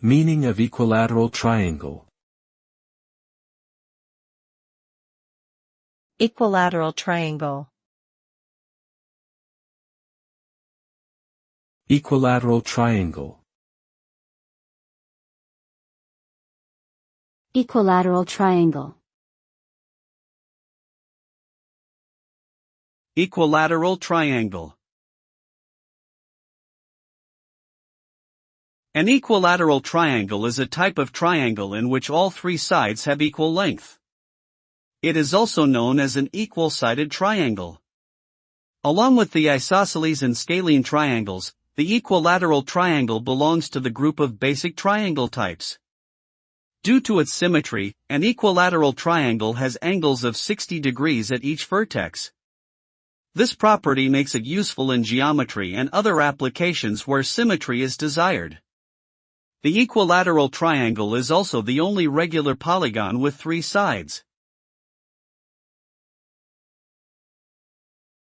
Meaning of equilateral triangle. Equilateral triangle. Equilateral triangle. Equilateral triangle. Equilateral triangle. An equilateral triangle is a type of triangle in which all three sides have equal length. It is also known as an equal-sided triangle. Along with the isosceles and scalene triangles, the equilateral triangle belongs to the group of basic triangle types. Due to its symmetry, an equilateral triangle has angles of 60 degrees at each vertex. This property makes it useful in geometry and other applications where symmetry is desired. The equilateral triangle is also the only regular polygon with three sides.